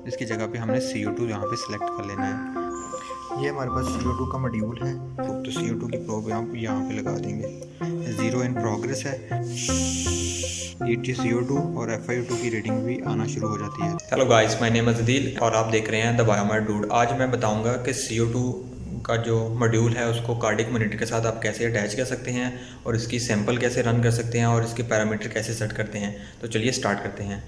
इसकी जगह पे हमने CO2 यहाँ पे सिलेक्ट कर लेना है। ये हमारे पास CO2 का मॉड्यूल है, तो CO2 की प्रोब यहाँ पे लगा देंगे। 0 इन प्रोग्रेस है। CO2 और FiO2 की रीडिंग भी आना शुरू हो जाती है। Hello guys, my name is Adeel और आप देख रहे हैं द बायोमेट डूड। आज मैं बताऊंगा कि CO2 का जो मॉड्यूल है उसको कार्डिक मॉनिटर के साथ आप कैसे अटैच कर सकते हैं और इसकी सैंपल कैसे रन कर सकते हैं और इसके पैरामीटर कैसे सेट करते हैं। तो चलिए स्टार्ट करते हैं।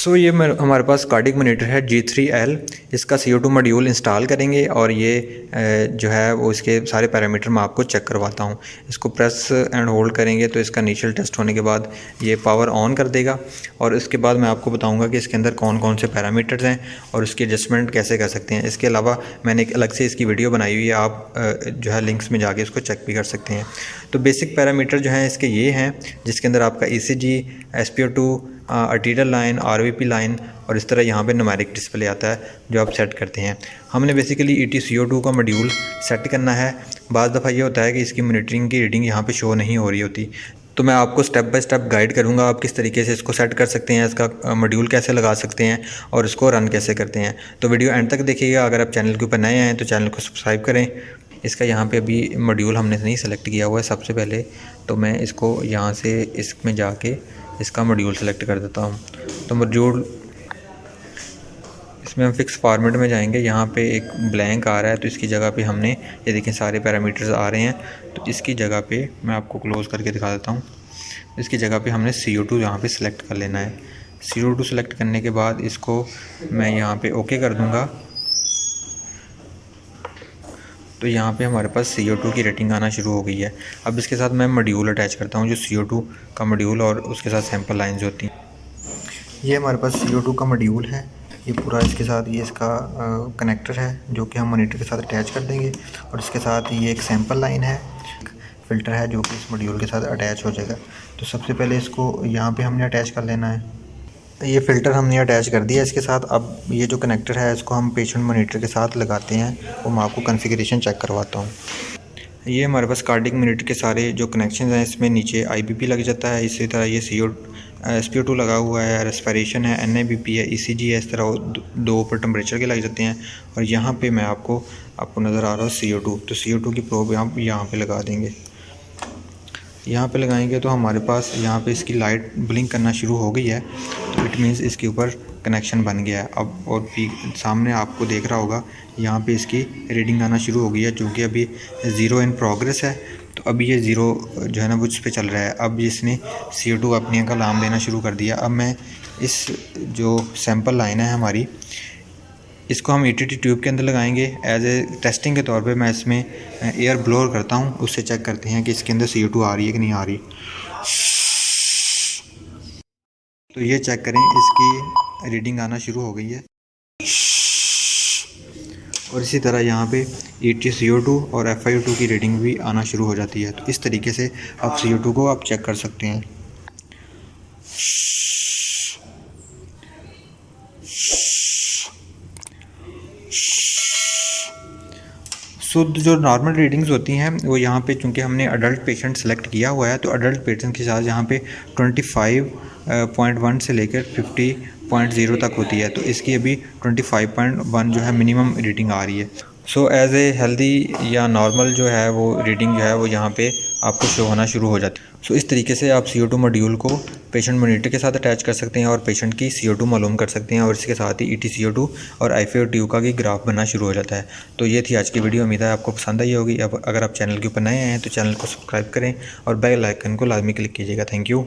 ये हमारे पास कार्डिक मॉनिटर है G3L। इसका CO2 मॉड्यूल इंस्टॉल करेंगे और ये जो है वो इसके सारे पैरामीटर मैं आपको चेक करवाता हूँ। इसको प्रेस एंड होल्ड करेंगे तो इसका इनिशियल टेस्ट होने के बाद ये पावर ऑन कर देगा और इसके बाद मैं आपको बताऊँगा कि इसके अंदर कौन कौन से पैरामीटर्स हैं और उसकी एडजस्टमेंट कैसे कर सकते हैं। इसके अलावा मैंने एक अलग से इसकी वीडियो बनाई हुई है, आप जो है लिंक्स में जाके इसको चेक भी कर सकते हैं। तो बेसिक पैरामीटर जो हैं इसके ये हैं, जिसके अंदर आपका ECG, SpO2, arterial line, RVP line और इस तरह यहाँ पे न्यूमेरिक डिस्प्ले आता है जो आप सेट करते हैं। हमने बेसिकली EtCO2 का मॉड्यूल सेट करना है। बाज़ दफ़ा ये होता है कि इसकी मॉनिटरिंग की रीडिंग यहाँ पे शो नहीं हो रही होती, तो मैं आपको स्टेप बाय स्टेप गाइड करूँगा आप किस तरीके से इसको सेट कर सकते हैं, इसका मॉड्यूल कैसे लगा सकते हैं और इसको रन कैसे करते हैं। तो वीडियो एंड तक देखिएगा। अगर आप चैनल के ऊपर नए आए तो चैनल को सब्सक्राइब करें। इसका यहाँ पे अभी मॉड्यूल हमने नहीं सेलेक्ट किया हुआ है सबसे पहले, तो मैं इसको यहाँ से इसमें जाके इसका मॉड्यूल सेलेक्ट कर देता हूँ। तो मॉड्यूल इसमें हम फिक्स फॉर्मेट में जाएंगे। यहाँ पे एक ब्लैंक आ रहा है तो इसकी जगह पे हमने ये देखें सारे पैरामीटर्स आ रहे हैं, तो इसकी जगह पे मैं आपको क्लोज करके दिखा देता हूँ। इसकी जगह पे हमने CO2 यहाँ पे सिलेक्ट कर लेना है। CO2 सिलेक्ट करने के बाद इसको मैं यहाँ पे ओके कर दूँगा। तो यहाँ पे हमारे पास CO2 की रेटिंग आना शुरू हो गई है। अब इसके साथ मैं मॉड्यूल अटैच करता हूँ, जो CO2 का मॉड्यूल और उसके साथ सैंपल लाइंस होती हैं। ये हमारे पास CO2 का मॉड्यूल है, ये पूरा इसके साथ ये इसका कनेक्टर है जो कि हम मॉनिटर के साथ अटैच कर देंगे और इसके साथ ये एक सैंपल लाइन है, फ़िल्टर है जो कि इस मॉड्यूल के साथ अटैच हो जाएगा। तो सबसे पहले इसको यहाँ पे हमने अटैच कर लेना है। ये फ़िल्टर हमने अटैच कर दिया इसके साथ। अब ये जो कनेक्टर है इसको हम पेशेंट मॉनिटर के साथ लगाते हैं, वो मैं आपको कॉन्फ़िगरेशन चेक करवाता हूँ। ये हमारे पास कार्डिक मॉनिटर के सारे जो कनेक्शन हैं, इसमें नीचे IBP लग जाता है। इसी तरह ये SpO2 लगा हुआ है, रेस्पिरेशन है, NIBP है, ECG है। इस तरह दो ऊपर टेम्परेचर के लग जाते हैं। और यहाँ पे मैं आपको नज़र आ रहा है CO2, तो CO2 की प्रोब यहाँ पे लगा देंगे। यहाँ पे लगाएंगे तो हमारे पास यहाँ पे इसकी लाइट ब्लिंक करना शुरू हो गई है, तो इट मीन्स इसके ऊपर कनेक्शन बन गया है। अब और सामने आपको देख रहा होगा यहाँ पे इसकी रीडिंग आना शुरू हो गई है, जो कि अभी 0 इन प्रोग्रेस है। तो अभी ये 0 जो है ना वो उस पे चल रहा है। अब इसने CO2 अपने का अलार्म देना शुरू कर दिया। अब मैं इस जो सैंपल लाइन है हमारी, इसको हम ETT ट्यूब के अंदर लगाएंगे। एज ए टेस्टिंग के तौर पे मैं इसमें एयर ब्लोअर करता हूँ, उससे चेक करते हैं कि इसके अंदर CO2 आ रही है कि नहीं आ रही। तो ये चेक करें, इसकी रीडिंग आना शुरू हो गई है। और इसी तरह यहाँ पे EtCO2 और FiO2 की रीडिंग भी आना शुरू हो जाती है। तो इस तरीके से आप CO2 को आप चेक कर सकते हैं। शुद्ध जो नॉर्मल रीडिंग्स होती हैं वो यहाँ पे, चूँकि हमने अडल्ट पेशेंट सेलेक्ट किया हुआ है, तो अडल्ट पेशेंट के साथ यहाँ पे 25.1 से लेकर 50.0 तक होती है। तो इसकी अभी 25.1 जो है मिनिमम रीडिंग आ रही है। सो एज ए हेल्दी या नॉर्मल जो है वो रीडिंग जो है वो यहाँ पे आपको शो होना शुरू हो जाती है। सो इस तरीके से आप CO2 मॉड्यूल को पेशेंट मॉनिटर के साथ अटैच कर सकते हैं और पेशेंट की CO2 मालूम कर सकते हैं और इसके साथ ही EtCO2 और FiO2 का भी ग्राफ बनना शुरू हो जाता है। तो ये थी आज की वीडियो, उम्मीद है आपको पसंद आई होगी। अब अगर आप चैनल के ऊपर नए आए हैं तो चैनल को सब्सक्राइब करें और बेल आइकन को लाजमी क्लिक कीजिएगा। Thank you.